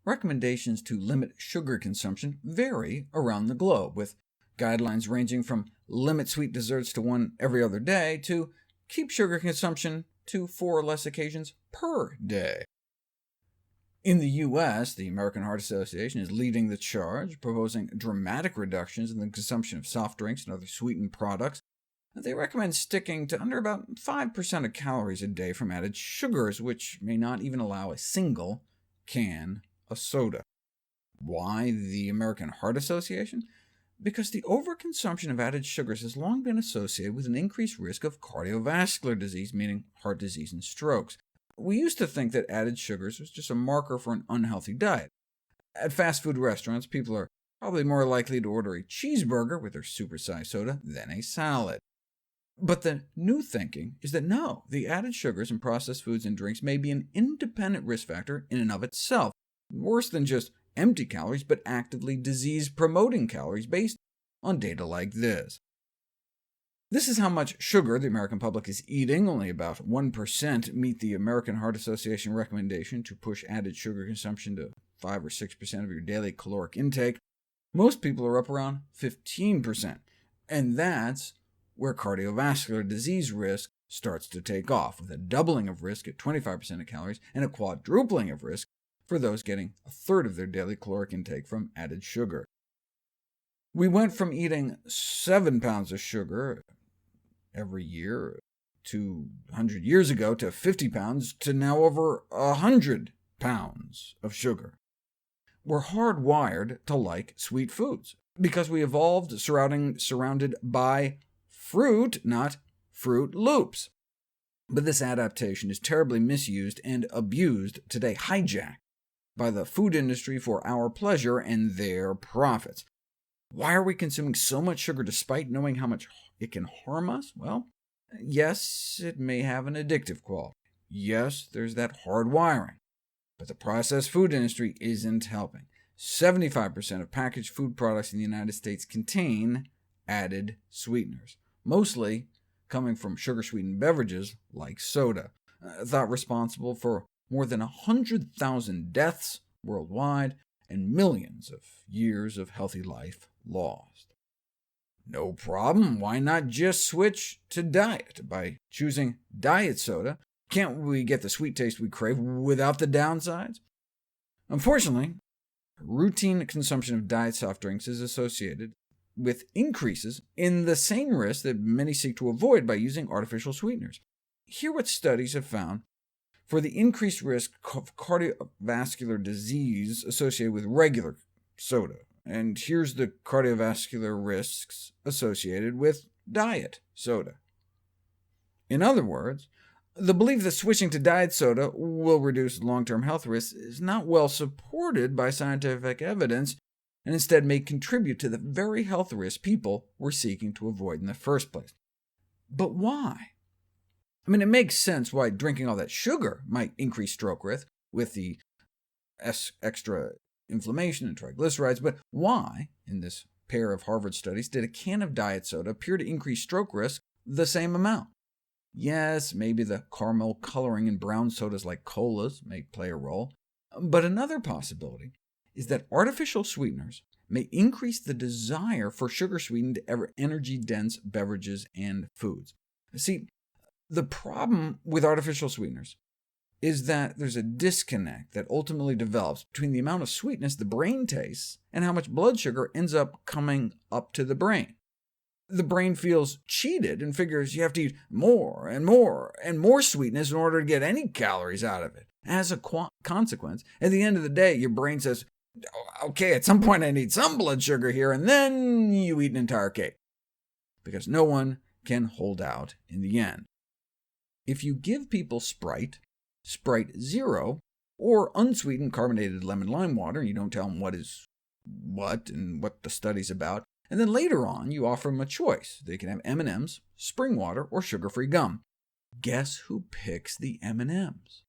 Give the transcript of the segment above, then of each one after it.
recommendations to limit sugar consumption vary around the globe, with guidelines ranging from limit sweet desserts to one every other day to keep sugar consumption to 4 or less occasions per day. In the U.S., the American Heart Association is leading the charge, proposing dramatic reductions in the consumption of soft drinks and other sweetened products. They recommend sticking to under about 5% of calories a day from added sugars, which may not even allow a single can of soda. Why the American Heart Association? Because the overconsumption of added sugars has long been associated with an increased risk of cardiovascular disease, meaning heart disease and strokes. We used to think that added sugars was just a marker for an unhealthy diet. At fast food restaurants, people are probably more likely to order a cheeseburger with their supersized soda than a salad. But the new thinking is that no, the added sugars in processed foods and drinks may be an independent risk factor in and of itself, worse than just empty calories, but actively disease-promoting calories based on data like this. This is how much sugar the American public is eating. Only about 1% meet the American Heart Association recommendation to push added sugar consumption to 5 or 6% of your daily caloric intake. Most people are up around 15%, and that's where cardiovascular disease risk starts to take off, with a doubling of risk at 25% of calories and a quadrupling of risk for those getting a third of their daily caloric intake from added sugar. We went from eating 7 pounds of sugar every year 200 years ago to 50 pounds to now over 100 pounds of sugar. We're hardwired to like sweet foods, because we evolved surrounded by fruit, not Fruit Loops. But this adaptation is terribly misused and abused today, hijacked by the food industry for our pleasure and their profits. Why are we consuming so much sugar despite knowing how much it can harm us? Well, yes, it may have an addictive quality. Yes, there's that hard wiring. But the processed food industry isn't helping. 75% of packaged food products in the United States contain added sweeteners, mostly coming from sugar-sweetened beverages like soda, thought responsible for more than 100,000 deaths worldwide and millions of years of healthy life lost. No problem, why not just switch to diet by choosing diet soda? Can't we get the sweet taste we crave without the downsides? Unfortunately, routine consumption of diet soft drinks is associated with increases in the same risk that many seek to avoid by using artificial sweeteners. Here what studies have found for the increased risk of cardiovascular disease associated with regular soda, and here's the cardiovascular risks associated with diet soda. In other words, the belief that switching to diet soda will reduce long-term health risks is not well supported by scientific evidence, and instead may contribute to the very health risks people were seeking to avoid in the first place. But why? I mean, it makes sense why drinking all that sugar might increase stroke risk with the extra inflammation and triglycerides, but why, in this pair of Harvard studies, did a can of diet soda appear to increase stroke risk the same amount? Yes, maybe the caramel coloring in brown sodas like colas may play a role, but another possibility is that artificial sweeteners may increase the desire for sugar-sweetened, energy-dense beverages and foods. See, the problem with artificial sweeteners is that there's a disconnect that ultimately develops between the amount of sweetness the brain tastes and how much blood sugar ends up coming up to the brain. The brain feels cheated and figures you have to eat more and more and more sweetness in order to get any calories out of it. As a consequence, at the end of the day, your brain says, OK, at some point I need some blood sugar here, and then you eat an entire cake, because no one can hold out in the end. If you give people Sprite, Sprite Zero, or unsweetened carbonated lemon lime water, and you don't tell them what is what and what the study's about, and then later on you offer them a choice. They can have M&Ms, spring water, or sugar-free gum. Guess who picks the M&Ms?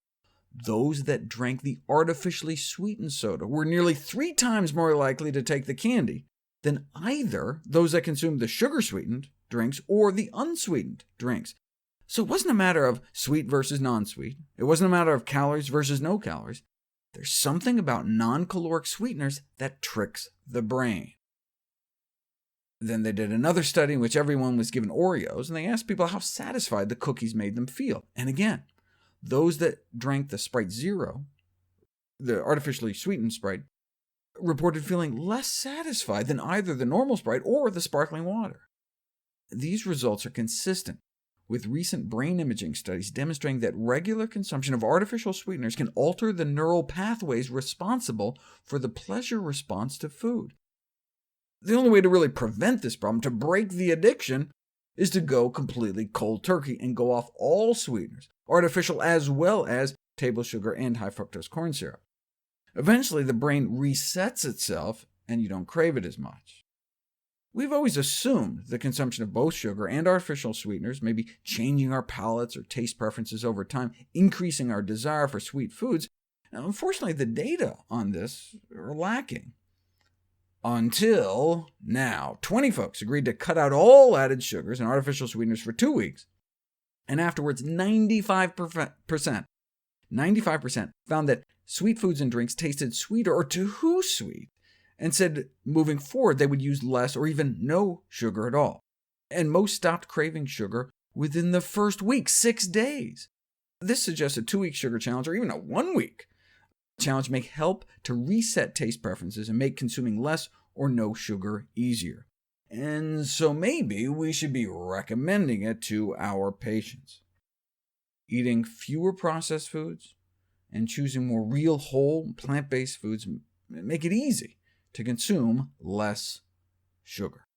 Those that drank the artificially sweetened soda were nearly 3 times more likely to take the candy than either those that consumed the sugar-sweetened drinks or the unsweetened drinks. So it wasn't a matter of sweet versus non-sweet. It wasn't a matter of calories versus no calories. There's something about non-caloric sweeteners that tricks the brain. Then they did another study in which everyone was given Oreos, and they asked people how satisfied the cookies made them feel. And again, those that drank the Sprite Zero, the artificially sweetened Sprite, reported feeling less satisfied than either the normal Sprite or the sparkling water. These results are consistent with recent brain imaging studies demonstrating that regular consumption of artificial sweeteners can alter the neural pathways responsible for the pleasure response to food. The only way to really prevent this problem, to break the addiction, is to go completely cold turkey and go off all sweeteners, artificial as well as table sugar and high fructose corn syrup. Eventually, the brain resets itself, and you don't crave it as much. We've always assumed the consumption of both sugar and artificial sweeteners may be changing our palates or taste preferences over time, increasing our desire for sweet foods. Now, unfortunately, the data on this are lacking. Until now, 20 folks agreed to cut out all added sugars and artificial sweeteners for 2 weeks, and afterwards 95% found that sweet foods and drinks tasted sweeter or too sweet, and said moving forward they would use less or even no sugar at all. And most stopped craving sugar within the first week, 6 days. This suggests a 2-week sugar challenge, or even a 1-week challenge, may help to reset taste preferences and make consuming less or no sugar easier. And so maybe we should be recommending it to our patients. Eating fewer processed foods and choosing more real, whole, plant-based foods make it easy to consume less sugar.